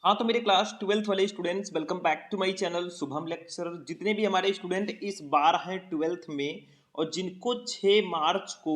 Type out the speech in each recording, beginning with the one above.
हाँ, तो मेरे क्लास 12th वाले students welcome back to my channel Shubham lecture. जितने भी हमारे स्टूडेंट इस बार हैं 12th में और जिनको 6 मार्च को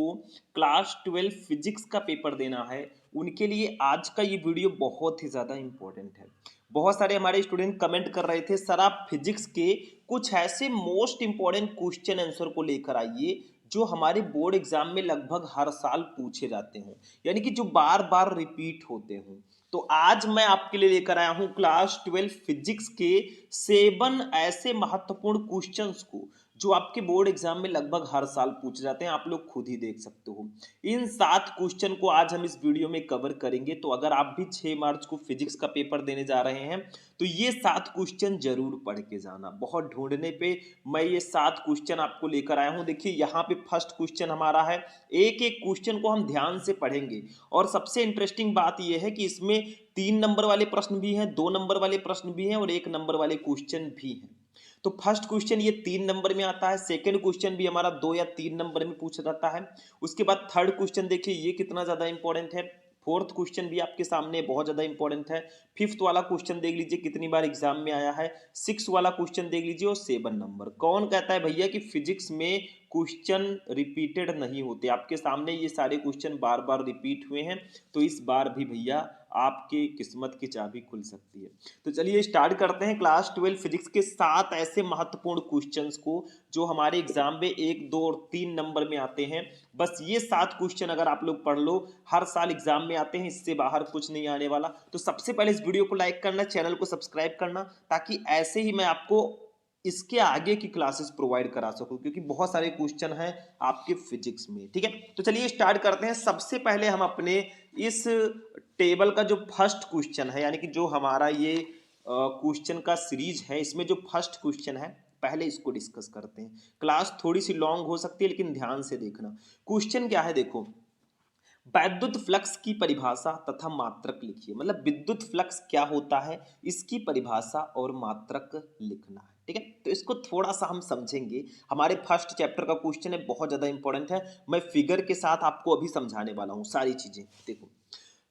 क्लास 12 फिजिक्स का पेपर देना है, उनके लिए आज का ये वीडियो बहुत ही ज़्यादा इम्पोर्टेंट है। बहुत सारे हमारे स्टूडेंट कमेंट कर रहे थे, सर आप फिजिक्स के कुछ ऐसे मोस्ट इम्पोर्टेंट क्वेश्चन आंसर को लेकर आइए जो हमारे बोर्ड एग्जाम में लगभग हर साल पूछे जाते हों, यानी कि जो बार बार रिपीट होते हों। तो आज मैं आपके लिए लेकर आया हूं क्लास 12 फिजिक्स के 7 ऐसे महत्वपूर्ण क्वेश्चंस को जो आपके बोर्ड एग्जाम में लगभग हर साल पूछे जाते हैं। आप लोग खुद ही देख सकते हो। इन 7 क्वेश्चन को आज हम इस वीडियो में कवर करेंगे। तो अगर आप भी 6 मार्च को फिजिक्स का पेपर देने जा रहे हैं तो ये 7 क्वेश्चन जरूर पढ़ के जाना। बहुत ढूंढने पे मैं ये 7 क्वेश्चन आपको लेकर आया हूं। देखिए यहाँ पे फर्स्ट क्वेश्चन हमारा है। एक एक क्वेश्चन को हम ध्यान से पढ़ेंगे और सबसे इंटरेस्टिंग बात यह है कि इसमें 3 नंबर वाले प्रश्न भी हैं, 2 नंबर वाले प्रश्न भी हैं और 1 नंबर वाले क्वेश्चन भी हैं। तो फर्स्ट क्वेश्चन ये 3 नंबर में आता है। सेकंड क्वेश्चन भी हमारा 2 या 3 नंबर में पूछा जाता है। उसके बाद थर्ड क्वेश्चन देखिए ये कितना ज्यादा इंपॉर्टेंट है। फोर्थ क्वेश्चन भी आपके सामने बहुत ज्यादा इंपॉर्टेंट है। फिफ्थ वाला क्वेश्चन देख लीजिए कितनी बार एग्जाम में आया है। सिक्स वाला क्वेश्चन देख लीजिए और 7 नंबर। कौन कहता है भैया कि फिजिक्स में क्वेश्चन रिपीटेड नहीं होते? आपके सामने ये सारे क्वेश्चन बार बार रिपीट हुए हैं। तो इस बार भी भैया आपके किस्मत की चाबी खुल सकती है। तो चलिए स्टार्ट करते हैं क्लास 12 फिजिक्स के 7 ऐसे महत्वपूर्ण क्वेश्चंस को जो हमारे एग्जाम में 1, 2 और 3 नंबर में आते हैं। बस ये 7 क्वेश्चन अगर आप लोग पढ़ लो, हर साल एग्जाम में आते हैं, इससे बाहर कुछ नहीं आने वाला। तो सबसे पहले इस वीडियो को लाइक करना, चैनल को सब्सक्राइब करना, ताकि ऐसे ही मैं आपको इसके आगे की क्लासेस प्रोवाइड करा सकूं, क्योंकि बहुत सारे क्वेश्चन हैं आपके फिजिक्स में। ठीक है, तो चलिए स्टार्ट करते हैं। सबसे पहले हम अपने इस टेबल का जो फर्स्ट क्वेश्चन है, यानी कि जो हमारा ये क्वेश्चन का सीरीज है, इसमें जो फर्स्ट क्वेश्चन है पहले इसको डिस्कस करते हैं। क्लास थोड़ी सी लॉन्ग हो सकती है लेकिन ध्यान से देखना। क्वेश्चन क्या है देखो, वैद्युत फ्लक्स की परिभाषा तथा मात्रक लिखिए। मतलब विद्युत फ्लक्स क्या होता है, इसकी परिभाषा और मात्रक लिखना है। ठीक है, तो इसको थोड़ा सा हम समझेंगे। हमारे फर्स्ट चैप्टर का क्वेश्चन है, बहुत ज्यादा इंपॉर्टेंट है। मैं फिगर के साथ आपको अभी समझाने वाला हूं सारी चीजें। देखो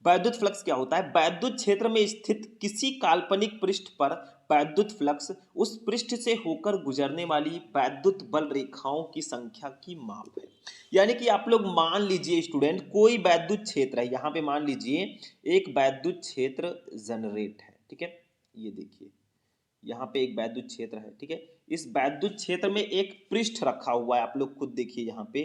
वैद्युत फ्लक्स क्या होता है। वैद्युत क्षेत्र में स्थित किसी काल्पनिक पृष्ठ पर वैद्युत फ्लक्स उस पृष्ठ से होकर गुजरने वाली वैद्युत बल रेखाओं की संख्या की माप है। यानी कि आप लोग मान लीजिए स्टूडेंट, कोई वैद्युत क्षेत्र है, यहां पे मान लीजिए एक वैद्युत क्षेत्र जनरेट है। ठीक है, ये देखिए यहाँ पे एक वैद्युत क्षेत्र है। ठीक है, इस वैद्युत क्षेत्र में एक पृष्ठ रखा हुआ है। आप लोग खुद देखिए यहाँ पे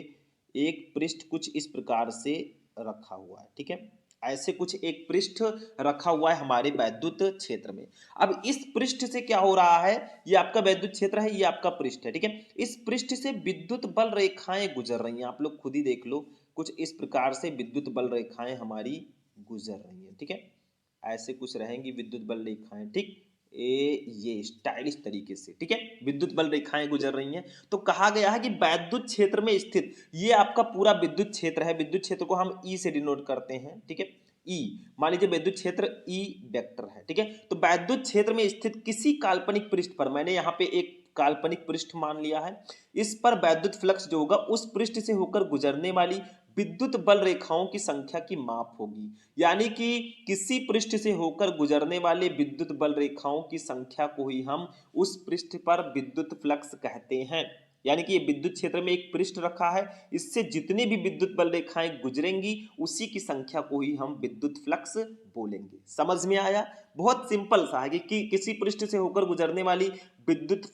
एक पृष्ठ कुछ इस प्रकार से रखा हुआ है। ठीक है, ऐसे कुछ एक पृष्ठ रखा हुआ है हमारे वैद्युत क्षेत्र में। अब इस पृष्ठ से क्या हो रहा है, ये आपका वैद्युत क्षेत्र है, ये आपका पृष्ठ है। ठीक है, इस पृष्ठ से विद्युत बल रेखाएं गुजर रही हैं। आप लोग खुद ही देख लो, कुछ इस प्रकार से विद्युत बल रेखाएं हमारी गुजर रही हैं। ठीक है, ऐसे कुछ रहेंगी विद्युत बल रेखाएं। ठीक, ये स्टाइलिश तरीके से। ठीक है, विद्युत बल रेखाएं गुजर रही हैं। तो कहा गया है कि वैद्युत क्षेत्र में स्थित, ये आपका पूरा विद्युत क्षेत्र है। विद्युत क्षेत्र को हम ई से डिनोट करते हैं। ठीक है, ई, मान लीजिए विद्युत क्षेत्र ई वेक्टर है। ठीक है, तो वैद्युत क्षेत्र में स्थित किसी काल्पनिक पृष्ठ पर, मैंने यहाँ पे एक काल्पनिक पृष्ठ मान लिया है, इस पर वैद्युत फ्लक्स जो होगा उस पृष्ठ से होकर गुजरने वाली विद्युत बल रेखाओं की संख्या की माप होगी। यानी कि किसी पृष्ठ से होकर गुजरने वाले विद्युत बल रेखाओं की संख्या को ही हम उस पृष्ठ पर विद्युत फ्लक्स कहते हैं। यानी कि ये विद्युत क्षेत्र में एक पृष्ठ रखा है, इससे जितनी भी विद्युत बल रेखाएं गुजरेंगी उसी की संख्या को ही हम विद्युत फ्लक्स बोलेंगे। समझ में आया? बहुत सिंपल सा है कि किसी पृष्ठ से होकर गुजरने वाली विद्युत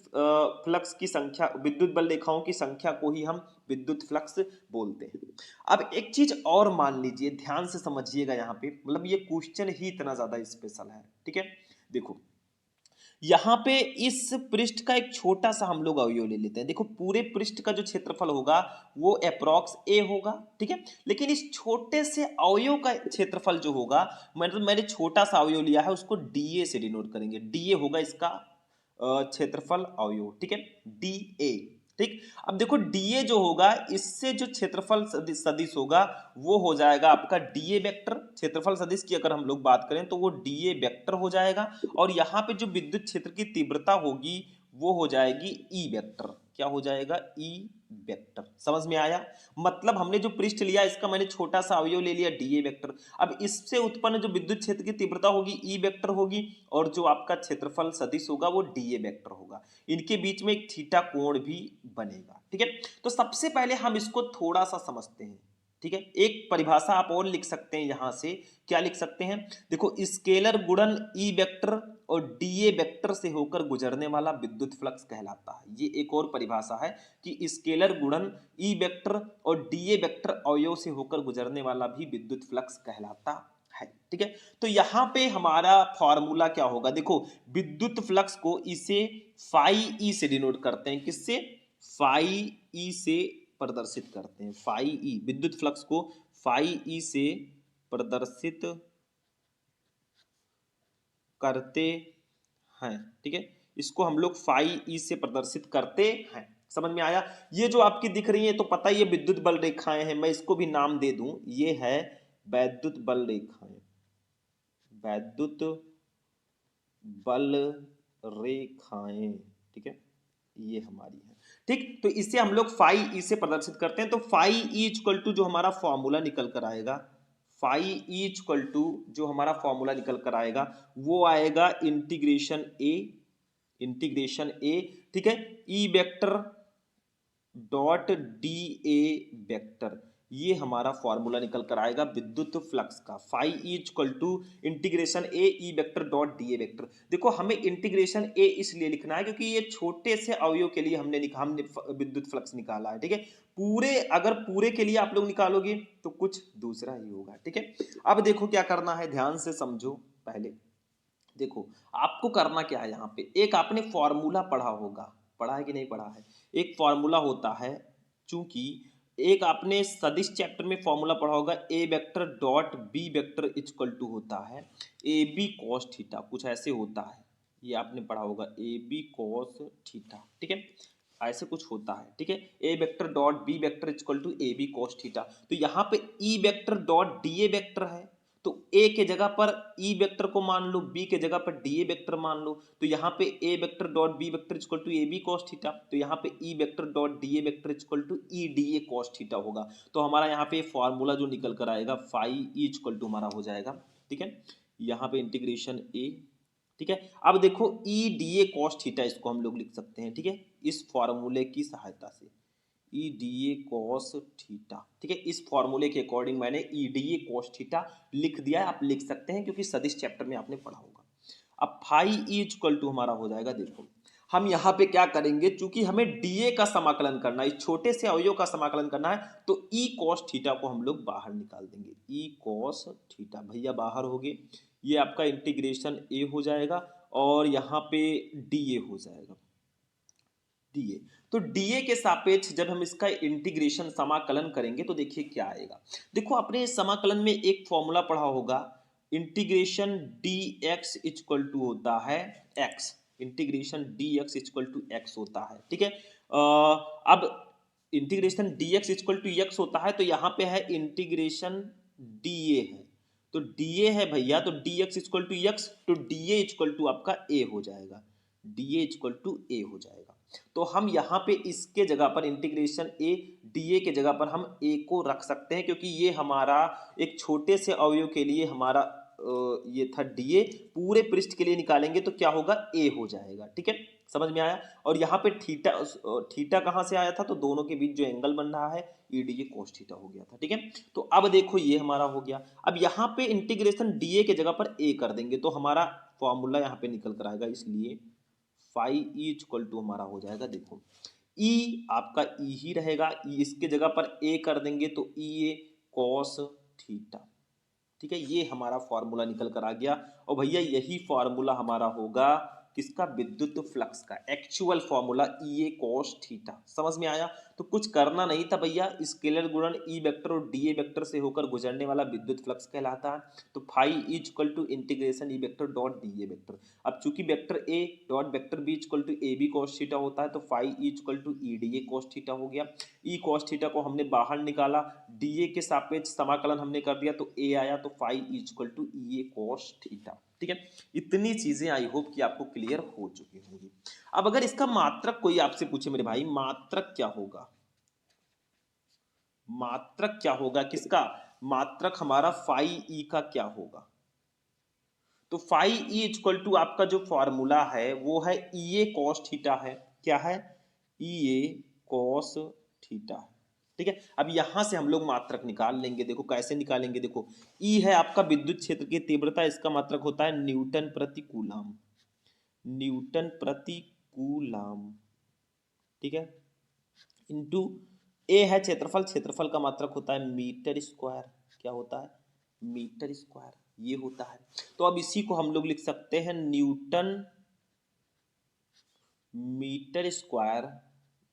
फ्लक्स की संख्या, विद्युत बल रेखाओं की संख्या को ही हम विद्युत फ्लक्स बोलते हैं। अब एक चीज और मान लीजिए, ध्यान से समझिएगा यहाँ पे, मतलब ये क्वेश्चन ही इतना ज्यादा स्पेशल है। ठीक है, देखो यहाँ पे इस पृष्ठ का एक छोटा सा हम लोग अवयव ले लेते हैं। देखो पूरे पृष्ठ का जो क्षेत्रफल होगा वो अप्रॉक्स ए होगा। ठीक है, लेकिन इस छोटे से अवयव का क्षेत्रफल जो होगा, मतलब मैंने छोटा सा अवयव लिया है, उसको डीए से डिनोट करेंगे। डीए होगा इसका क्षेत्रफल अवयव। ठीक है, डी ए। ठीक, अब देखो डीए जो होगा, इससे जो क्षेत्रफल सदिश होगा वो हो जाएगा आपका डीए वेक्टर। क्षेत्रफल सदिश की अगर हम लोग बात करें तो वो डीए वेक्टर हो जाएगा। और यहाँ पे जो विद्युत क्षेत्र की तीव्रता होगी वो हो जाएगी ई वेक्टर। क्या हो जाएगा, ई वेक्टर। समझ में आया? मतलब हमने जो पृष्ठ लिया इसका मैंने छोटा सा अवयव ले लिया डीए वेक्टर। अब इससे उत्पन्न जो विद्युत क्षेत्र की तीव्रता होगी ई वेक्टर होगी, और जो आपका क्षेत्रफल सदिश होगा वो डीए वेक्टर होगा। इनके बीच में एक थीटा कोण भी बनेगा। ठीक है, तो सबसे पहले हम इसको थोड़ा सा समझते हैं। ठीक है, एक परिभाषा आप और लिख सकते हैं यहां से। क्या लिख सकते हैं? देखो, स्केलर गुणन ई वेक्टर और डीए वेक्टर से होकर गुजरने वाला विद्युत फ्लक्स कहलाता है। ये एक और परिभाषा है कि स्केलर गुणन ई वेक्टर और डीए वेक्टर अवयव से होकर गुजरने वाला भी विद्युत फ्लक्स कहलाता है। ठीक है, तो यहां पे हमारा फॉर्मूला क्या होगा? देखो, विद्युत फ्लक्स को इसे फाई ई से डिनोट करते हैं। किससे? फाई ई से प्रदर्शित करते हैं। फाई ई, विद्युत फ्लक्स को फाई ई से प्रदर्शित करते हैं। ठीक है, इसको हम लोग फाई ई से प्रदर्शित करते हैं। समझ में आया? ये जो आपकी दिख रही है तो पता ही ये विद्युत बल रेखाएं हैं। मैं इसको भी नाम दे दूं, ये है वैद्युत बल रेखाएं। वैद्युत बल रेखाएं। ठीक है, ये हमारी है। ठीक, तो इसे हम लोग फाई ई से प्रदर्शित करते हैं। तो फाई ई इक्वल टू जो हमारा फॉर्मूला निकल कर आएगा, फाई ई इक्वल टू जो हमारा फॉर्मूला निकल कर आएगा वो आएगा इंटीग्रेशन ए, इंटीग्रेशन ए। ठीक है, E vector dot D A vector, ये हमारा फॉर्मूला निकल कर आएगा विद्युत फ्लक्स का। Phi E equal to integration A E vector dot D A vector. देखो, हमें इंटीग्रेशन ए इसलिए लिखना है क्योंकि ये छोटे से अवयव के लिए हमने विद्युत फ्लक्स निकाला है। ठीक है, पूरे, अगर पूरे के लिए आप लोग निकालोगे तो कुछ दूसरा ही होगा। ठीक है, अब देखो क्या करना है, ध्यान से समझो। पहले देखो, आपको करना क्या है, यहाँ पे एक आपने फॉर्मूला पढ़ा होगा, पढ़ा है कि नहीं पढ़ा है? एक फॉर्मूला होता है, चूंकि एक आपने सदिश चैप्टर में फॉर्मूला पढ़ा होगा, A vector dot B vector equal to होता है ए बी कॉस थीटा, कुछ ऐसे होता है। ये आपने पढ़ा होगा, ए बी कॉस थीटा। ठीक है, ऐसे कुछ होता है। ठीक है, A vector dot B vector equal to A B cos theta. तो यहाँ पे E vector dot D A vector है, तो ए के जगह पर ई वेक्टर को मान लो, बी के जगह पर डी ए वेक्टर मान लो। तो यहाँ पे A vector dot B vector equal to A B cos theta, तो यहाँ पे E vector dot D A vector equal to E D A cos theta होगा। तो हमारा यहाँ पे फॉर्मूला जो निकल कर आएगा फाई ई इक्वल टू हमारा हो जाएगा। ठीक है, यहाँ पे इंटीग्रेशन ए। ठीक है, अब देखो ई डी ए कॉस थीटा, इसको हम लोग लिख सकते हैं। ठीक है, इस फॉर्मूले की सहायता से ई डी ए कॉस थीटा। ठीक है, इस फॉर्मूले के अकॉर्डिंग मैंने ई डी ए कॉस थीटा लिख दिया है। आप लिख सकते हैं क्योंकि सदिश चैप्टर में आपने पढ़ा होगा। अब फाई ई इक्वल टू हमारा हो जाएगा, देखो हम यहाँ पे क्या करेंगे, चूंकि हमें डीए का समाकलन करना है, इस छोटे से अवयव का समाकलन करना है, तो ई कॉस थीटा को हम लोग बाहर निकाल देंगे। ई कॉस थीटा भैया बाहर हो गए, ये आपका इंटीग्रेशन ए हो जाएगा और यहाँ पे डीए हो जाएगा, डीए। तो डीए के सापेक्ष जब हम इसका इंटीग्रेशन समाकलन करेंगे तो देखिए क्या आएगा। देखो, अपने समाकलन में एक फॉर्मूला पढ़ा होगा, integration D X equal to होता है X, integration D X equal to X होता है। ठीक है, अब integration D X equal to X होता है, तो यहाँ पे है इंटीग्रेशन डी ए है, तो डी ए है भैया, तो D X equal to X, तो डी ए इक्वल टू आपका ए हो जाएगा, D A equal to A हो जाएगा। तो हम यहाँ पे इसके जगह पर इंटीग्रेशन ए डी ए के जगह पर हम ए को रख सकते हैं, क्योंकि ये हमारा एक छोटे से अवयव के लिए हमारा ये था डी ए, पूरे पृष्ठ के लिए निकालेंगे तो क्या होगा, ए हो जाएगा। ठीक है, समझ में आया? और यहाँ पे थीटा, थीटा कहाँ से आया था, तो दोनों के बीच जो एंगल बन रहा है ई डी ए कोस थीटा हो गया था। ठीक है, तो अब देखो ये हमारा हो गया। अब यहाँ पे इंटीग्रेशन डी ए के जगह पर ए कर देंगे तो हमारा फॉर्मूला यहाँ पे निकल कर आएगा, इसलिए फाई ई इक्वल टू हमारा हो जाएगा, देखो ई आपका ई ही रहेगा, ई इसके जगह पर ए कर देंगे तो ई ए कॉस थीटा। ठीक है, ये हमारा फॉर्मूला निकल कर आ गया। और भैया यही फॉर्मूला हमारा होगा किसका, विद्युत फ्लक्स का, actual formula E A cos theta. समझ में आया? तो कुछ करना नहीं था भैया, स्केलर गुणन ई वेक्टर और डी ए वेक्टर से होकर गुजरने वाला विद्युत फ्लक्स कहलाता है। तो phi E equal to integration E vector dot D A vector. अब चूंकि vector A dot vector B equal to A B cos theta होता है, तो phi E equal to E D A cos theta हो गया। E cos theta को हमने बाहर निकाला, डी ए के सापेक्ष समाकलन हमने कर दिया तो ए आया, तो phi E equal to E A cos theta. ठीक है। इतनी चीजें आई होप कि आपको क्लियर हो चुकी होंगी। अब अगर इसका मात्रक कोई आपसे पूछे मेरे भाई, मात्रक क्या होगा, मात्रक क्या होगा किसका, मात्रक हमारा फाई ई का क्या होगा। तो फाई ई इक्वल टू आपका जो फॉर्मूला है वो है ई ए कॉस थीटा है। क्या है, ई ए कॉस थीटा। ठीक है, अब यहां से हम लोग मात्रक निकाल लेंगे। देखो कैसे निकालेंगे, देखो ई है आपका विद्युत क्षेत्र की तीव्रता, इसका मात्रक होता है न्यूटन प्रति कूलाम, न्यूटन प्रति कूलाम। ठीक है, इंटू ए है क्षेत्रफल, क्षेत्रफल का मात्रक होता है मीटर स्क्वायर। क्या होता है, मीटर स्क्वायर, ये होता है। तो अब इसी को हम लोग लिख सकते हैं newton metre square,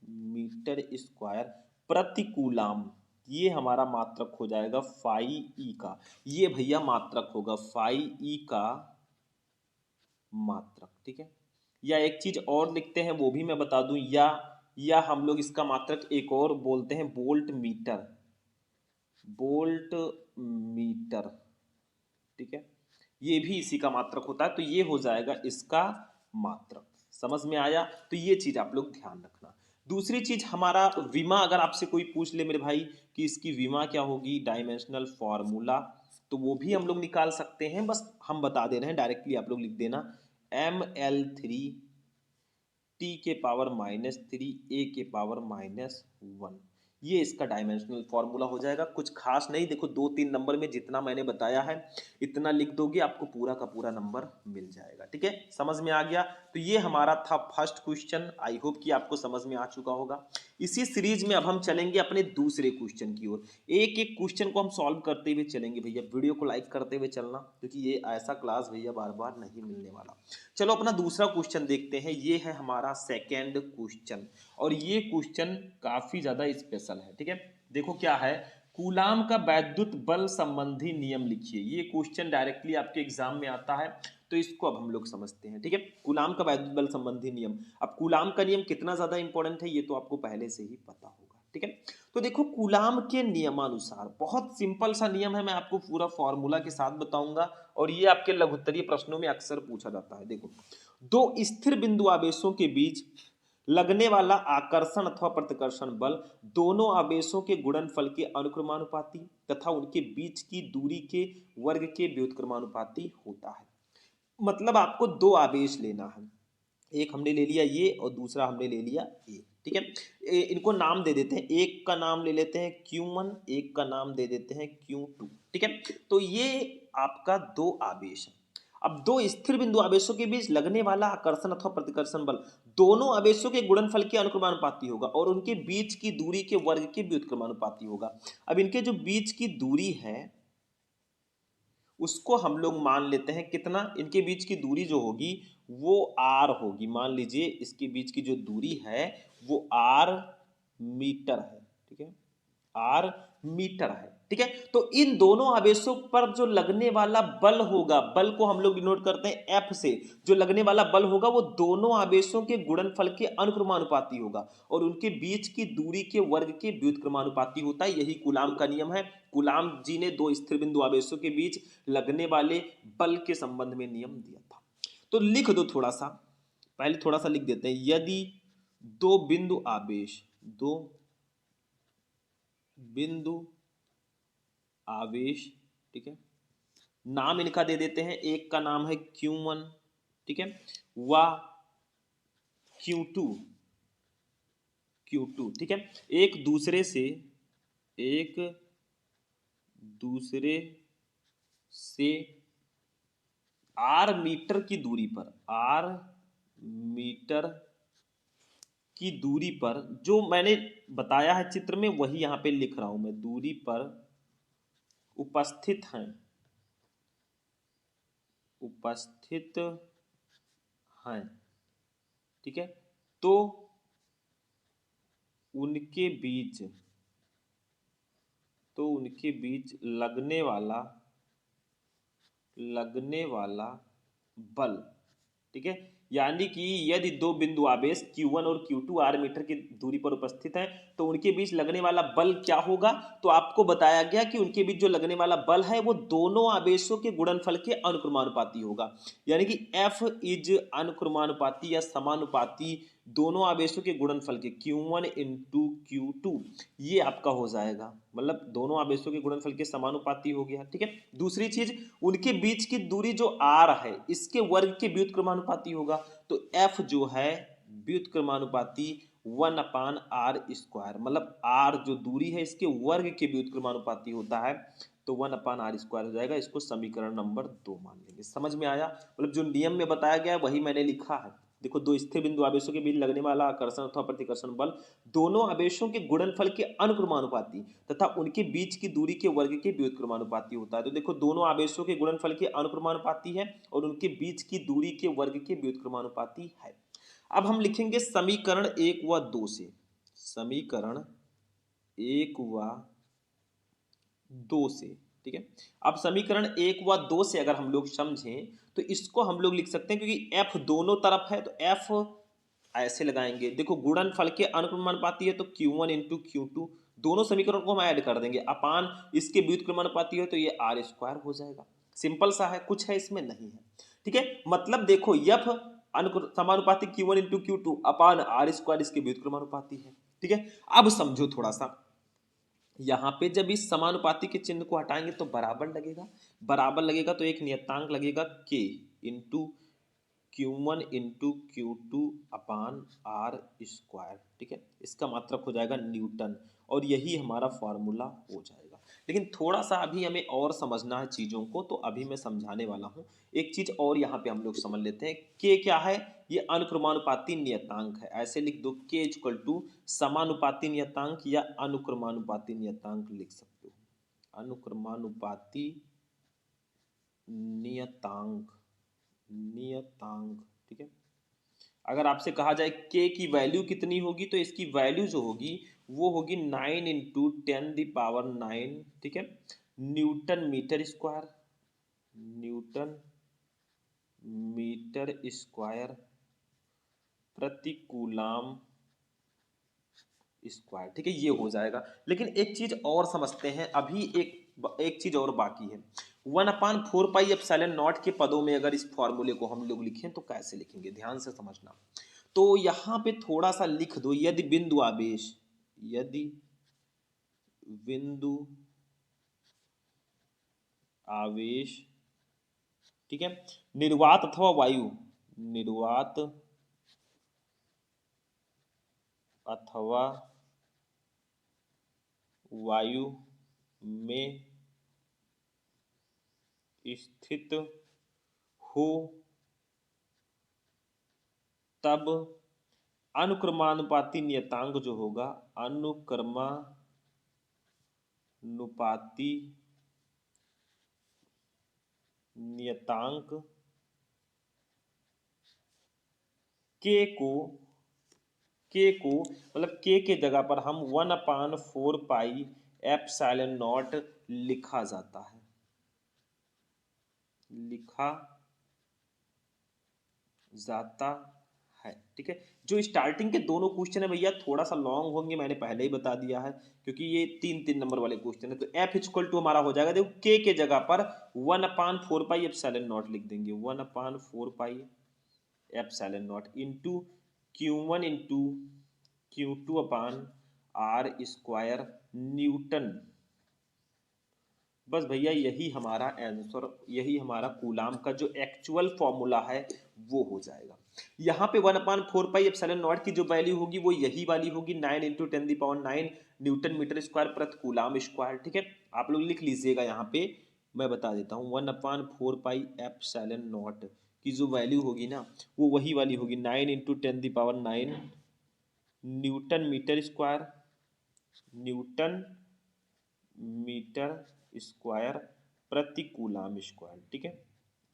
metre square प्रति कूलाम। ये हमारा मात्रक हो जाएगा फाई ई का, ये भैया मात्रक होगा फाई ई का मात्रक। ठीक है, या एक चीज और लिखते हैं वो भी मैं बता दूं, या हम लोग इसका मात्रक एक और बोलते हैं वोल्ट मीटर, वोल्ट मीटर। ठीक है, ये भी इसी का मात्रक होता है, तो ये हो जाएगा इसका मात्रक। समझ में आया, तो ये चीज आप लोग ध्यान रखना। दूसरी चीज हमारा विमा, अगर आपसे कोई पूछ ले मेरे भाई कि इसकी विमा क्या होगी, डायमेंशनल फॉर्मूला, तो वो भी हम लोग निकाल सकते हैं। बस हम बता दे रहे हैं, डायरेक्टली आप लोग लिख देना ml3 t के पावर -3 a के पावर -1, ये इसका डायमेंशनल फॉर्मूला हो जाएगा। कुछ खास नहीं, देखो 2-3 नंबर में जितना मैंने बताया है इतना लिख दोगे, आपको पूरा का पूरा नंबर मिल जाएगा। ठीक है, समझ में आ गया। तो ये हमारा था फर्स्ट क्वेश्चन, आई होप कि आपको समझ में आ चुका होगा। इसी सीरीज में अब हम चलेंगे अपने दूसरे क्वेश्चन की ओर। एक एक क्वेश्चन को हम सॉल्व करते हुए चलेंगे भैया, वीडियो को लाइक करते हुए चलना, क्योंकि ये ऐसा क्लास भैया बार बार नहीं मिलने वाला। चलो अपना दूसरा क्वेश्चन देखते हैं, ये है हमारा सेकेंड क्वेश्चन, और ये क्वेश्चन काफी ज्यादा स्पेशल है। ठीक है, देखो क्या है, कूलाम का वैद्युत बल संबंधी नियम लिखिए। ये क्वेश्चन डायरेक्टली आपके एग्जाम में आता है, तो इसको अब हम लोग समझते हैं। ठीक है, कूलाम का वैद्युत बल संबंधी नियम। अब कूलाम का नियम कितना ज्यादा इंपॉर्टेंट है ये तो आपको पहले से ही पता होगा। ठीक है, तो देखो कूलाम के नियमानुसार, बहुत सिंपल सा नियम है, मैं आपको पूरा फॉर्मूला के साथ बताऊंगा, और ये आपके लघुत्तरीय प्रश्नों में अक्सर पूछा जाता है। देखो, दो स्थिर बिंदु आवेशों के बीच लगने वाला आकर्षण अथवा प्रतिकर्षण बल दोनों आवेशों के गुणनफल के अनुक्रमानुपाती तथा उनके बीच की दूरी के वर्ग के व्युत्क्रमानुपाती होता है। मतलब आपको दो आवेश लेना है, एक हमने ले लिया ये और दूसरा हमने ले लिया ए। ठीक है, इनको नाम दे देते हैं, एक का नाम ले लेते हैं Q1, एक का नाम दे देते हैं Q2। ठीक है, तो ये आपका दो आवेश है। अब दो स्थिर बिंदु आवेशों के बीच लगने वाला आकर्षण अथवा प्रतिकर्षण बल दोनों आवेशों के गुणनफल के अनुक्रमानुपाती होगा और उनके बीच की दूरी के वर्ग के व्युत्क्रमानुपाती होगा। अब इनके जो बीच की दूरी है उसको हम लोग मान लेते हैं कितना, इनके बीच की दूरी जो होगी वो r होगी। मान लीजिए इसके बीच की जो दूरी है वो r मीटर है। ठीक है, r मीटर है। ठीक है, तो इन दोनों आवेशों पर जो लगने वाला बल होगा, बल को हम लोग डिनोट करते हैं F से, जो लगने वाला बल होगा वो दोनों आवेशों के गुणनफल के अनुक्रमानुपाती होगा और उनके बीच की दूरी के वर्ग के व्युत्क्रमानुपाती होता है। यही कूलाम का नियम है। कूलाम जी ने दो स्थिर बिंदु आवेशों के बीच लगने वाले बल के संबंध में नियम दिया था। तो लिख दो थोड़ा सा, पहले थोड़ा सा लिख देते हैं, यदि दो बिंदु आवेश, दो बिंदु आवेश, ठीक है, नाम इनका दे देते हैं, एक का नाम है Q1, ठीक है, व Q2, Q2, ठीक है, एक दूसरे से, एक दूसरे से r मीटर की दूरी पर, r मीटर की दूरी पर, जो मैंने बताया है चित्र में वही यहां पे लिख रहा हूं मैं, दूरी पर उपस्थित हैं, उपस्थित हैं। ठीक है, तो उनके बीच, तो उनके बीच लगने वाला बल, ठीक है, यानी कि यदि दो बिंदु आवेश Q1 और Q2 r मीटर की दूरी पर उपस्थित हैं तो उनके बीच लगने वाला बल क्या होगा। तो आपको बताया गया कि उनके बीच जो लगने वाला बल है वो दोनों आवेशों के गुणनफल के अनुक्रमानुपाती होगा, यानी कि F इज अनुक्रमानुपाती या समानुपाती दोनों आवेशों के गुणनफल के Q1 इंटू Q2, ये आपका हो जाएगा, मतलब दोनों आवेशों के गुणनफल के समानुपाती हो गया। ठीक है, दूसरी चीज उनके बीच की दूरी जो r है इसके वर्ग के व्युत्क्रमानुपाती होगा। तो F जो है व्युत्क्रमानुपाती 1/r², मतलब r जो दूरी है इसके वर्ग के व्युत्क्रमानुपाती होता है, तो 1/r² हो जाएगा। इसको समीकरण नंबर 2 मान लेंगे। समझ में आया, मतलब जो नियम में बताया गया है वही मैंने लिखा है। देखो, दो स्थिर बिंदु आवेशों के बीच लगने वाला आकर्षण अथवा प्रतिकर्षण बल दोनों आवेशों के गुणनफल के अनुक्रमानुपाती तथा उनके बीच की दूरी के वर्ग के व्युत्क्रमानुपाती होता है। तो देखो, दोनों आवेशों के गुणनफल के अनुक्रमानुपाती है और उनके बीच की दूरी के वर्ग के व्युत्क्रमानुपाती है। अब हम लिखेंगे समीकरण 1 व 2 से, समीकरण 1 व 2 से। ठीक है, अब समीकरण 1 व 2 से अगर हम लोग समझें तो इसको हम लोग लिख सकते हैं, क्योंकि F दोनों तरफ है तो F ऐसे लगाएंगे। देखो, गुणनफल के अनुक्रमानुपाती है तो Q1 इंटू Q2, दोनों समीकरण को हम ऐड कर देंगे, अपान इसके व्युत्क्रमानुपाती है तो ये r² हो जाएगा। सिंपल सा है, कुछ है इसमें नहीं है। ठीक है, मतलब देखो F समानुपाती Q1 इंटू Q2 अपान r² इसके व्युत्क्रमानुपाती है। ठीक है, अब समझो थोड़ा सा, यहाँ पे जब इस समानुपाती के चिन्ह को हटाएंगे तो बराबर लगेगा, बराबर लगेगा तो एक नियतांक लगेगा K into Q1 into Q2 अपान r²। ठीक है, इसका मात्रक हो जाएगा न्यूटन और यही हमारा फॉर्मूला हो जाएगा। लेकिन थोड़ा सा अभी हमें और समझना है चीज़ों को, तो अभी मैं समझाने वाला हूँ। एक चीज़ और यहाँ पे हम लोग समझ लेते हैं, के क्या है, ये अनुक्रमानुपाती नियतांक है। ऐसे लिख दो, के इक्वल टू समानुपाती नियतांक या अनुक्रमानुपाती नियतांक लिख सकते हो। अनुक्रमानुपाती नियतांक, नियतांक। ठीक है, अगर आपसे कहा जाए के की वैल्यू कितनी होगी तो इसकी वैल्यू जो होगी वो होगी 9 इंटू 10⁹। ठीक है, newton metre square, newton metre square प्रति कूलाम स्क्वायर। ठीक है, ये हो जाएगा। लेकिन एक चीज और समझते हैं, अभी एक चीज और बाकी है। 1/4πε0 के पदों में अगर इस फॉर्मूले को हम लोग लिखें तो कैसे लिखेंगे, ध्यान से समझना। तो यहां पे थोड़ा सा लिख दो, यदि बिंदु आवेश, यदि बिंदु आवेश, ठीक है, निर्वात अथवा वायु, निर्वात अथवा वायु में स्थित हो तब अनुक्रमानुपाती नियतांक जो होगा, अनुक्रमानुपाती नियतांक के को मतलब के जगह पर हम 1/4πε0 लिखा जाता है, लिखा जाता है। ठीक है, जो स्टार्टिंग के दोनों क्वेश्चन है भैया थोड़ा सा लॉन्ग होंगे, मैंने पहले ही बता दिया है, क्योंकि ये 3-3 नंबर वाले क्वेश्चन है। तो F इक्वल टू हमारा हो जाएगा, देखो के जगह पर 1/4πε0 लिख देंगे, 1/4πε0 इंटू Q1 इंटू Q2 अपान r² न्यूटन। बस भैया यही हमारा आंसर, यही हमारा कूलाम का जो एक्चुअल फॉर्मूला है वो हो जाएगा। यहाँ पे 1/4πε0 की जो वैल्यू होगी वो यही वाली होगी, 9 इंटू 10⁹ न्यूटन मीटर स्क्वायर प्रति कूलाम स्क्वायर। ठीक है, आप लोग लिख लीजिएगा, यहाँ पे मैं बता देता हूँ। 1/4πε0 की जो वैल्यू होगी ना वो वही वाली होगी, 9 into 10⁹ newton metre square, newton metre square प्रति कूलाम स्क्वायर। ठीक है,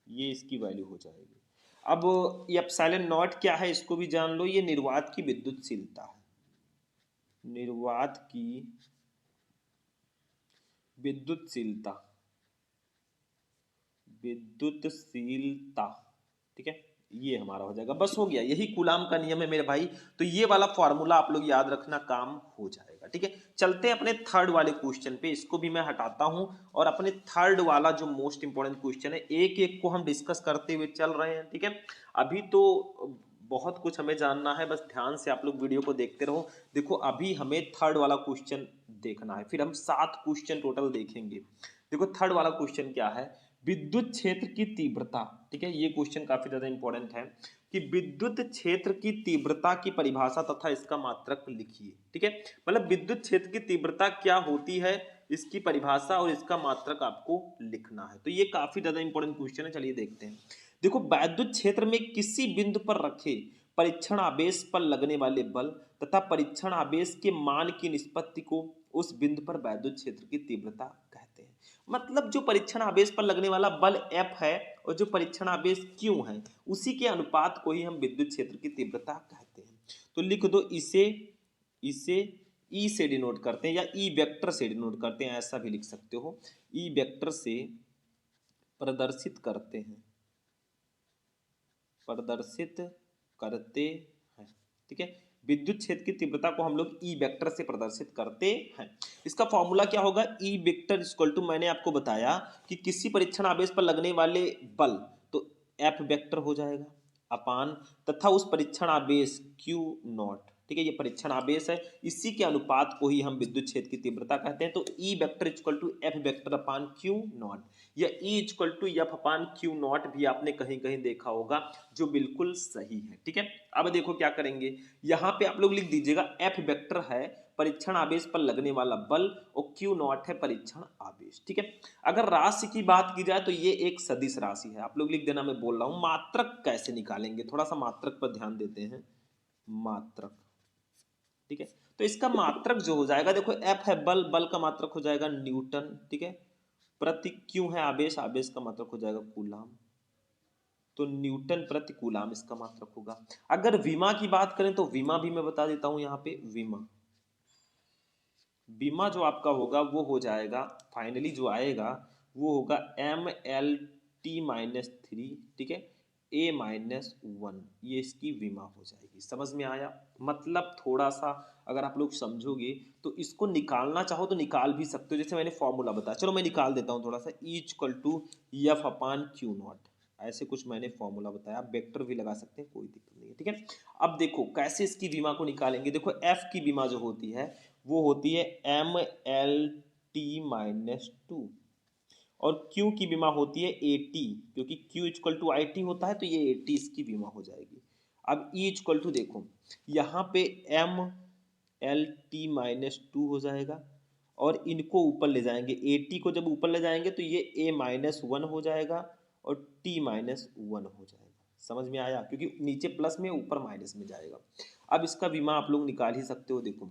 ये इसकी वैल्यू हो जाएगी। अब ये ε0 क्या है इसको भी जान लो, ये निर्वात की विद्युतशीलता है, निर्वात की विद्युतशीलता, विद्युतशीलता। ठीक है, ये हमारा हो जाएगा, बस हो गया, यही कूलाम का नियम है मेरे भाई। तो ये वाला फॉर्मूला आप लोग याद रखना, काम हो जाएगा, ठीक है। चलते हैं अपने थर्ड वाले क्वेश्चन पे, इसको भी मैं हटाता हूं और अपने थर्ड वाला जो मोस्ट इंपॉर्टेंट क्वेश्चन है, एक एक को हम डिस्कस करते हुए चल रहे हैं, ठीक है। अभी तो बहुत कुछ हमें जानना है, बस ध्यान से आप लोग वीडियो को देखते रहो। देखो अभी हमें थर्ड वाला क्वेश्चन देखना है, फिर हम 7 क्वेश्चन टोटल देखेंगे। देखो थर्ड वाला क्वेश्चन क्या है, विद्युत क्षेत्र की तीव्रता, ठीक है। ये क्वेश्चन काफी ज्यादा इंपॉर्टेंट है कि विद्युत क्षेत्र की तीव्रता की परिभाषा तथा इसका मात्रक लिखिए, ठीक है। मतलब विद्युत क्षेत्र की तीव्रता क्या होती है, इसकी परिभाषा और इसका मात्रक आपको लिखना है। तो ये काफी ज्यादा इंपॉर्टेंट क्वेश्चन है, चलिए देखते हैं। देखो वैद्युत क्षेत्र में किसी बिंदु पर रखे परीक्षण आवेश पर लगने वाले बल तथा परीक्षण आवेश के मान की निष्पत्ति को उस बिंदु पर वैद्युत क्षेत्र की तीव्रता कहते हैं। मतलब जो परीक्षण आवेश पर लगने वाला बल F है और जो परीक्षण आवेश Q है, उसी के अनुपात को ही हम विद्युत क्षेत्र की तीव्रता कहते हैं। तो लिख दो, इसे इसे E से डिनोट करते हैं या E वेक्टर से डिनोट करते हैं, ऐसा भी लिख सकते हो। E वेक्टर से प्रदर्शित करते हैं, प्रदर्शित करते हैं, ठीक है। विद्युत क्षेत्र की तीव्रता को हम लोग ई वेक्टर से प्रदर्शित करते हैं। इसका फॉर्मूला क्या होगा, ई वेक्टर इक्वल टू, मैंने आपको बताया कि किसी परीक्षण आवेश पर लगने वाले बल, तो एफ वेक्टर हो जाएगा अपान तथा उस परीक्षण आवेश क्यू नॉट, ठीक है। ये परीक्षण आवेश है, इसी के अनुपात को ही हम विद्युत क्षेत्र की तीव्रता कहते हैं। तो E vector equal to F vector upon Q naught, या E equal to F upon Q naught भी आपने कहीं कहीं देखा होगा, जो बिल्कुल सही है, ठीक है। अब देखो क्या करेंगे, यहां पे आप लोग लिख दीजिएगा एफ वेक्टर है परीक्षण आवेश पर लगने वाला बल और क्यू नॉट है परीक्षण आवेश, ठीक है। अगर राशि की बात की जाए तो ये एक सदिश राशि है, आप लोग लिख देना, मैं बोल रहा हूं। मात्रक कैसे निकालेंगे, थोड़ा सा मात्रक पर ध्यान देते हैं। मात्रक, ठीक है। तो इसका मात्रक जो हो जाएगा, देखो एफ है बल, बल का मात्रक हो जाएगा न्यूटन, ठीक है। प्रति क्यू है आवेश, आवेश का मात्रक हो जाएगा कूलाम, तो न्यूटन प्रति कूलाम इसका मात्रक होगा। अगर विमा की बात करें तो विमा भी मैं बता देता हूं यहाँ पे, विमा, विमा जो आपका होगा वो हो जाएगा, फाइनली जो आएगा वो होगा MLT-3, ठीक है, A-1, ये इसकी विमा हो जाएगी। समझ में आया, मतलब थोड़ा सा अगर आप लोग समझोगे तो इसको निकालना चाहो तो निकाल भी सकते हो, जैसे मैंने फॉर्मूला बताया। चलो मैं निकाल देता हूँ थोड़ा सा, E equal to F upon Q naught, ऐसे कुछ मैंने फॉर्मूला बताया, आप वेक्टर भी लगा सकते हैं, कोई दिक्कत नहीं है, ठीक है। अब देखो कैसे इसकी बीमा को निकालेंगे। देखो एफ की बीमा जो होती है वो होती है MLT-2 और Q की बीमा होती है AT, क्योंकि Q इक्वल टू IT होता है, तो ये AT इसकी बीमा हो जाएगी। अब E इक्वल टू देखो, यहाँ पे MLT-2 हो जाएगा और इनको ऊपर ले जाएंगे, AT को जब ऊपर ले जाएंगे तो ये A-1 हो जाएगा और T-1 हो जाएगा। समझ में आया, क्योंकि नीचे प्लस में ऊपर माइनस में जाएगा। अब इसका बीमा आप लोग निकाल ही सकते हो, देखो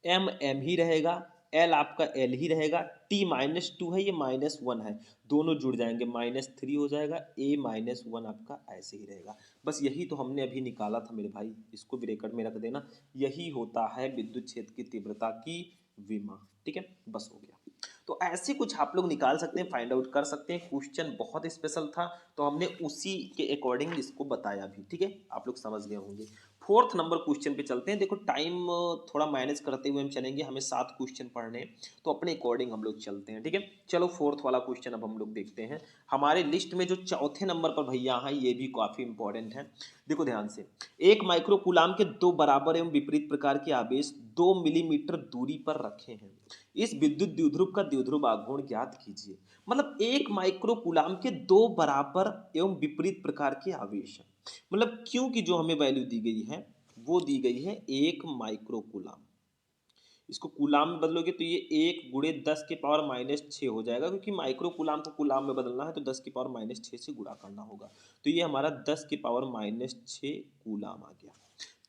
एम एम ही रहेगा, एल आपका एल ही रहेगा, T-2 है, ये -1 है, दोनों जुड़ जाएंगे -3 हो जाएगा, A-1 आपका ऐसे ही रहेगा। बस यही तो हमने अभी निकाला था मेरे भाई, इसको भी रिकॉर्ड में रख देना, यही होता है विद्युत क्षेत्र की तीव्रता की विमा, ठीक है। बस हो गया। तो ऐसे कुछ आप लोग निकाल सकते हैं, फाइंड आउट कर सकते हैं। क्वेश्चन बहुत स्पेशल था तो हमने उसी के अकॉर्डिंग इसको बताया भी, ठीक है, आप लोग समझ गए होंगे। फोर्थ नंबर क्वेश्चन पे चलते हैं। देखो टाइम थोड़ा मैनेज करते हुए हम चलेंगे, हमें 7 क्वेश्चन पढ़ने हैं, तो अपने अकॉर्डिंग हम लोग चलते हैं, ठीक है। चलो फोर्थ वाला क्वेश्चन अब हम लोग देखते हैं। हमारे लिस्ट में जो चौथे नंबर पर भैया हैं, ये भी काफी इंपॉर्टेंट है। देखो ध्यान से, एक माइक्रो कूलाम के दो बराबर एवं विपरीत प्रकार के आवेश 2 मिलीमीटर दूरी पर रखे हैं, इस विद्युत द्विध्रुव का द्विध्रुव आघूर्ण ज्ञात कीजिए। मतलब एक माइक्रो कूलाम के दो बराबर एवं विपरीत प्रकार के आवेश हैं, मतलब क्यू की जो हमें वैल्यू दी गई है वो दी गई है 1 माइक्रो कूलाम। इसको कूलाम में बदलोगे तो ये 1 गुणे 10 के पावर -6 हो जाएगा, क्योंकि माइक्रो कूलाम को कूलाम में बदलना है तो 10 की पावर -6 से गुणा करना होगा, तो ये हमारा 10 की पावर -6 कूलाम आ गया।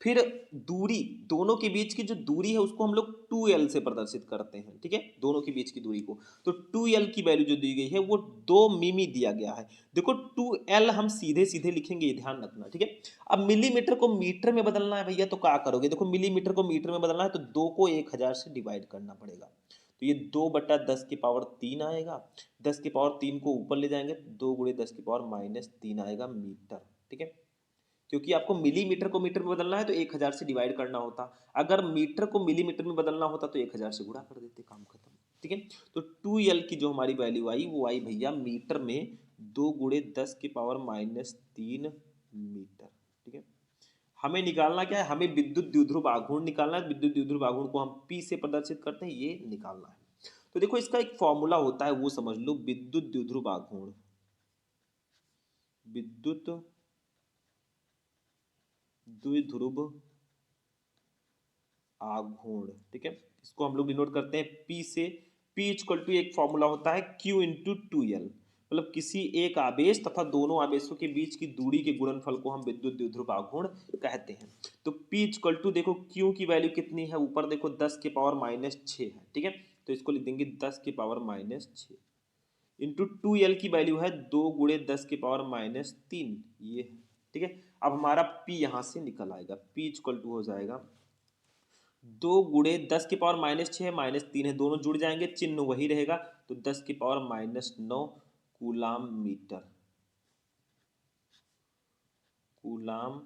फिर दूरी, दोनों के बीच की जो दूरी है उसको हम लोग 2L से प्रदर्शित करते हैं, ठीक है, दोनों के बीच की दूरी को। तो 2L की वैल्यू जो दी गई है वो 2 मिमी दिया गया है। देखो 2L हम सीधे सीधे लिखेंगे, ये ध्यान रखना, ठीक है। अब मिलीमीटर को मीटर में बदलना है भैया, तो क्या करोगे, देखो मिलीमीटर को मीटर में बदलना है तो 2 को 1000 से डिवाइड करना पड़ेगा, तो ये 2/10 की पावर 3 आएगा, 10 की पावर 3 को ऊपर ले जाएंगे, 2 गुणे 10 की पावर -3 आएगा मीटर, ठीक है, क्योंकि आपको मिलीमीटर को मीटर में बदलना है तो 1000 से डिवाइड करना होता, अगर मीटर को मिलीमीटर में बदलना होता तो 1000 से गुणा कर देते, काम खत्म। ठीक है, तो 2L की जो हमारी वैल्यू आई वो आई भैया मीटर में 2 गुणे 10 की पावर -3 मीटर। ठीक है, हमें निकालना क्या है, हमें विद्युत द्विध्रुव आघूर्ण निकालना है। विद्युत द्विध्रुव आघूर्ण को हम P से प्रदर्शित करते हैं, ये निकालना है। तो देखो इसका एक फॉर्मूला होता है, वो समझ लो, विद्युत द्विध्रुव आघूर्ण, विद्युत द्विध्रुव आघूर्ण। ठीक है, इसको हम लोग डिनोट करते हैं P से। P इक्वल टू एक फॉर्मूला होता है Q इंटू 2L, मतलब किसी एक आवेश तथा दोनों आवेशों के बीच की दूरी के गुणनफल को हम विद्युत द्विध्रुव आघूर्ण कहते हैं। तो P इक्वल टू देखो Q की वैल्यू कितनी है, ऊपर देखो 10 के पावर -6 है। ठीक है, तो इसको लिख देंगे 10 के पावर -6 इंटू 2L की वैल्यू है 2 गुणे 10 के पावर -3, ये है। ठीक है, अब हमारा P यहाँ से निकल आएगा, P इक्वल टू हो जाएगा 2 गुणे 10 की पावर -6 -3 है, दोनों जुड़ जाएंगे, चिन्ह वही रहेगा, तो 10 की power -9 coulomb metre, coulomb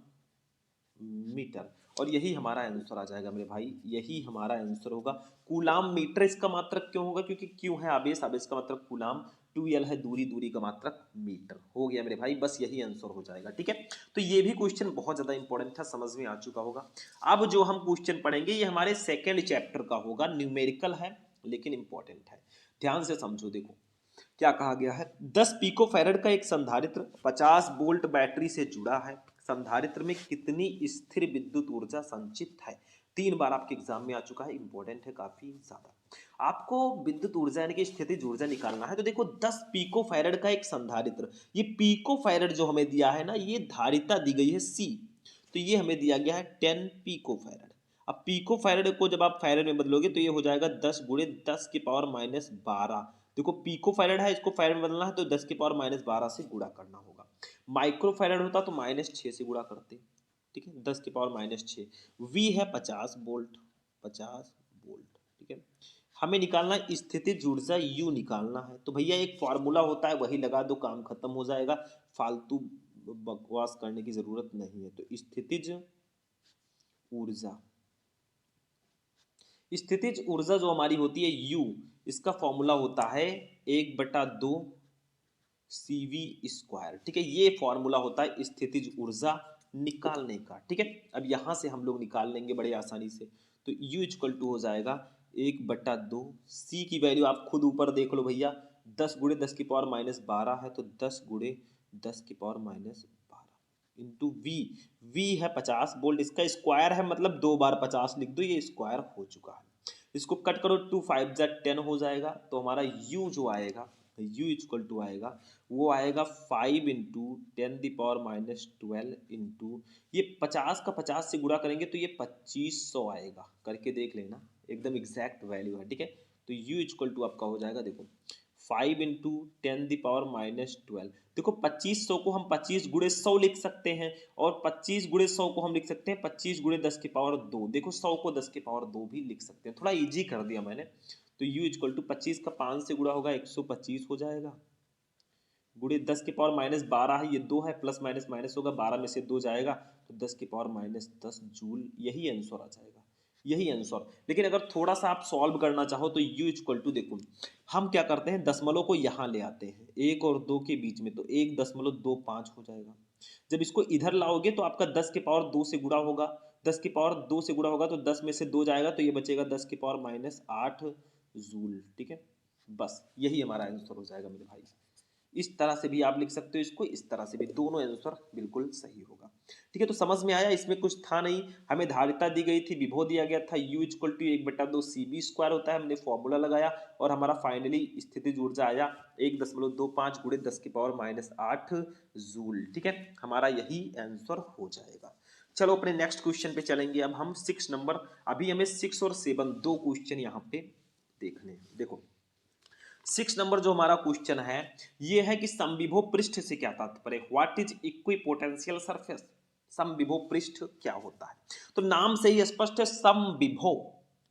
metre. और यही हमारा आंसर आ जाएगा मेरे भाई, यही हमारा आंसर होगा। कूलाम मीटर इसका मात्रक क्यों होगा, क्योंकि क्यू है आवेश, आवेश का मात्रक कूलाम, 2L है दूरी, दूरी का मात्रक मीटर। हो गया मेरे भाई, बस यही आंसर हो जाएगा। ठीक है, तो ये भी क्वेश्चन बहुत ज्यादा इंपॉर्टेंट था, समझ में आ चुका होगा। अब जो हम क्वेश्चन पढ़ेंगे ये हमारे सेकेंड चैप्टर का होगा, न्यूमेरिकल है लेकिन इंपॉर्टेंट है, ध्यान से समझो। देखो क्या कहा गया है, 10 पिको फैरड का एक संधारित्र 50 वोल्ट बैटरी से जुड़ा है, संधारित्र में कितनी स्थिर विद्युत ऊर्जा संचित है। 3 बार आपके एग्जाम में आ चुका है, इंपॉर्टेंट है काफी ज्यादा। आपको विद्युत ऊर्जा यानी कि स्थितिज ऊर्जा निकालना है। तो देखो 10 पिको फैरड का एक संधारित्र, ये पिको फैरड जो हमें दिया है ना, ये धारिता दी गई है C, तो ये हमें दिया गया है 10 पिको फैरड। अब पिको फैरड को जब आप फैरड में बदलोगे तो ये हो जाएगा 10 गुणे 10 की पावर -12। देखो पिको फैरड है, इसको फैरड में बदलना है तो 10 की पावर -12 से गुणा करना होगा। माइक्रो फैरड होता तो -6 से गुणा करते। ठीक है, 10 की पावर -6। V है 50 वोल्ट, 50 वोल्ट। ठीक है, हमें निकालना है स्थितिज ऊर्जा U निकालना है, तो भैया एक फॉर्मूला होता है वही लगा दो, काम खत्म हो जाएगा, फालतू बकवास करने की जरूरत नहीं है। तो स्थितिज ऊर्जा, स्थितिज ऊर्जा जो हमारी होती है U, इसका फॉर्मूला होता है 1/2 CV²। ठीक है, ये फॉर्मूला होता है स्थितिज ऊर्जा निकालने का। ठीक है, अब यहां से हम लोग निकाल लेंगे बड़े आसानी से। तो U इक्वल टू हो जाएगा 1/2, C की वैल्यू आप खुद ऊपर देख लो भैया, 10 गुणे 10 की पावर -12 है, तो 10 गुणे 10 की पावर -12 इंटू V है 50 वोल्ट, इसका स्क्वायर है, मतलब 2 बार 50 लिख दो, ये स्क्वायर हो चुका है। इसको कट करो, 2 5 जा 10 हो जाएगा, तो हमारा U जो आएगा, U इक्वल टू आएगा, वो आएगा 5 इंटू 10⁻12 इंटू, ये 50 का 50 से गुणा करेंगे तो ये 2500 आएगा, करके देख लेना, एकदम एग्जैक्ट वैल्यू है। ठीक है, तो U इक्वल टू आपका हो जाएगा, देखो 5 इंटू 10⁻12, देखो 2500 को हम 25 गुणे 100 लिख सकते हैं, और 25 गुणे 100 को हम लिख सकते हैं 25 गुणे 10 की पावर 2। देखो 100 को 10 की पावर 2 भी लिख सकते हैं, थोड़ा इजी कर दिया मैंने। तो U इक्वल टू 25 का 5 से गुणा होगा 125 हो जाएगा, गुणे 10 की पावर -12 है, ये 2 है, प्लस माइनस माइनस होगा, 12 में से 2 जाएगा तो 10 की पावर -10 जूल, यही आंसर आ जाएगा, यही आंसर। लेकिन अगर थोड़ा सा आप सॉल्व करना चाहो तो U इक्वल टू देखो, हम क्या करते हैं, दशमलव को यहाँ ले आते हैं 1 और 2 के बीच में, तो 1.25 हो जाएगा। जब इसको इधर लाओगे तो आपका 10 की पावर 2 से गुणा होगा, 10 की पावर 2 से गुणा होगा तो 10 में से 2 जाएगा, तो ये बचेगा 10 की पावर -8 जूल। ठीक है, बस यही हमारा आंसर हो जाएगा मेरे भाई। इस तरह से भी आप लिख सकते हो इसको, इस तरह से भी, दोनों आंसर बिल्कुल सही होगा। ठीक है, तो समझ में आया, इसमें कुछ था नहीं, हमें धारिता दी गई थी, विभव दिया गया था, U इक्वल टू 1/2 CV² होता है, हमने फॉर्मूला लगाया और हमारा फाइनली स्थितिज ऊर्जा आया 1.25 गुणे 10 की पावर -8 जूल। ठीक है, हमारा यही आंसर हो जाएगा। चलो अपने नेक्स्ट क्वेश्चन पे चलेंगे, अब हम 6 नंबर, अभी हमें 6 और 7 दो क्वेश्चन यहाँ पे देखने हैं। देखो 6 नंबर जो हमारा क्वेश्चन है ये है कि समविभव पृष्ठ से क्या तात्पर्य, व्हाट इज इक्विपोटेंशियल सरफेस। समविभव पृष्ठ क्या होता है, तो नाम से ही स्पष्ट है, समविभव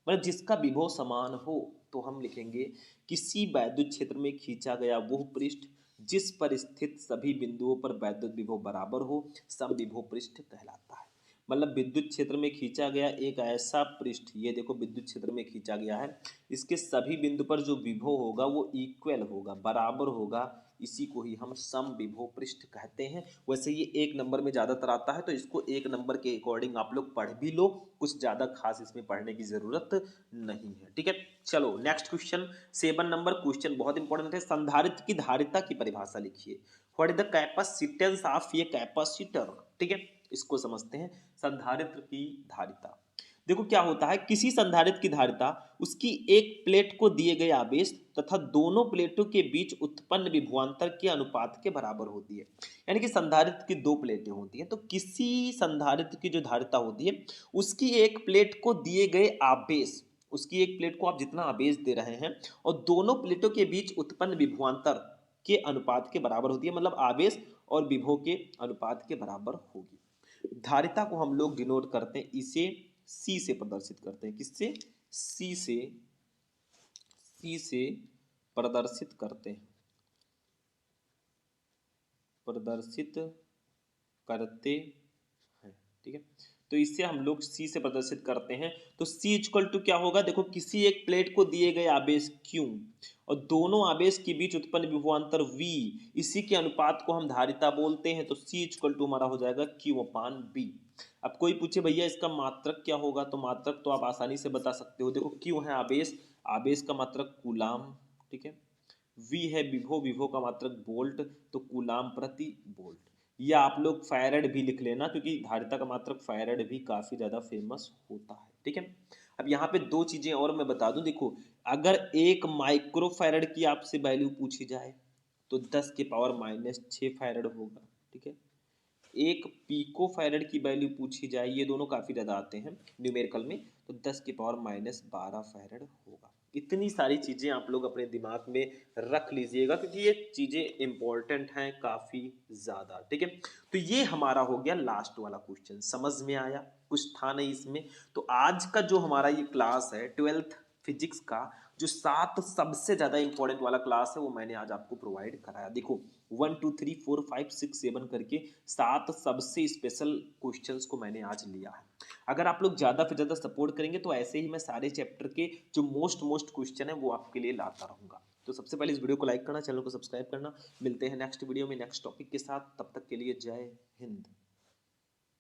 मतलब जिसका विभव समान हो। तो हम लिखेंगे किसी वैद्युत क्षेत्र में खींचा गया वो पृष्ठ जिस पर स्थित सभी बिंदुओं पर वैद्युत विभव बराबर हो समविभव पृष्ठ कहलाता है। मतलब विद्युत क्षेत्र में खींचा गया एक ऐसा पृष्ठ, ये देखो विद्युत क्षेत्र में खींचा गया है, इसके सभी बिंदु पर जो विभव होगा वो इक्वल होगा, बराबर होगा, इसी को ही हम समविभव पृष्ठ कहते हैं। वैसे ये एक नंबर में ज़्यादातर आता है, तो इसको एक नंबर के अकॉर्डिंग आप लोग पढ़ भी लो, कुछ ज़्यादा खास इसमें पढ़ने की ज़रूरत नहीं है। ठीक है, चलो नेक्स्ट क्वेश्चन 7 नंबर क्वेश्चन बहुत इंपॉर्टेंट है। संधारित्र की धारिता की परिभाषा लिखिए। What is the capacitance of ये कैपेसिटर। ठीक है, इसको समझते हैं। संधारित्र की धारिता, देखो क्या होता है, किसी संधारित्र की धारिता उसकी एक प्लेट को दिए गए आवेश तथा दोनों प्लेटों के बीच उत्पन्न विभवांतर के अनुपात के बराबर होती है। यानी कि संधारित्र की दो प्लेटें होती हैं, तो किसी संधारित्र की जो धारिता होती है उसकी एक प्लेट को दिए गए आवेश, उसकी एक प्लेट को आप जितना आवेश दे रहे हैं और दोनों प्लेटों के बीच उत्पन्न विभवांतर के अनुपात के बराबर होती है, मतलब आवेश और विभव के अनुपात के बराबर होगी। धारिता को हम लोग डिनोट करते हैं, इसे सी से प्रदर्शित करते हैं। किससे? सी से, सी से प्रदर्शित करते हैं, प्रदर्शित करते हैं। ठीक है, तो इससे हम लोग सी से प्रदर्शित करते हैं। तो सी इक्वल टू क्या होगा, देखो किसी एक प्लेट को दिए गए आवेश Q और दोनों आवेश के बीच उत्पन्न विभवांतर V, इसी के अनुपात को हम धारिता बोलते हैं। तो सी इक्वल टू हमारा हो जाएगा Q/B। अब कोई पूछे भैया इसका मात्रक क्या होगा, तो मात्रक तो आप आसानी से बता सकते हो। देखो Q है आवेश, आवेश का मात्रक कूलाम। ठीक है, V है विभव, विभव का मात्रक वोल्ट, तो कूलाम प्रति वोल्ट। या आप लोग फैरेड भी लिख लेना, क्योंकि धारिता का मात्रक फैरेड भी काफ़ी ज़्यादा फेमस होता है। ठीक है, अब यहाँ पे दो चीज़ें और मैं बता दूं। देखो अगर एक माइक्रो फैरेड की आपसे वैल्यू पूछी जाए तो 10⁻⁻6 फैरेड होगा। ठीक है, एक पीको फैरेड की वैल्यू पूछी जाए, ये दोनों काफ़ी ज़्यादा आते हैं न्यूमेरिकल में, तो 10⁻12 फैरेड होगा। इतनी सारी चीज़ें आप लोग अपने दिमाग में रख लीजिएगा, क्योंकि ये चीज़ें इंपॉर्टेंट हैं काफ़ी ज़्यादा। ठीक है, तो ये हमारा हो गया लास्ट वाला क्वेश्चन। समझ में आया? कुछ था नहीं इसमें। तो आज का जो हमारा ये क्लास है 12th फिजिक्स का, जो 7 सबसे ज़्यादा इंपॉर्टेंट वाला क्लास है, वो मैंने आज आपको प्रोवाइड कराया। देखो 1 2 3 4 5 6 7 करके 7 सबसे स्पेशल क्वेश्चंस को मैंने आज लिया है। अगर आप लोग ज़्यादा से ज़्यादा सपोर्ट करेंगे तो ऐसे ही मैं सारे चैप्टर के जो मोस्ट क्वेश्चन है वो आपके लिए लाता रहूँगा। तो सबसे पहले इस वीडियो को लाइक करना, चैनल को सब्सक्राइब करना। मिलते हैं नेक्स्ट वीडियो में नेक्स्ट टॉपिक के साथ, तब तक के लिए जय हिंद।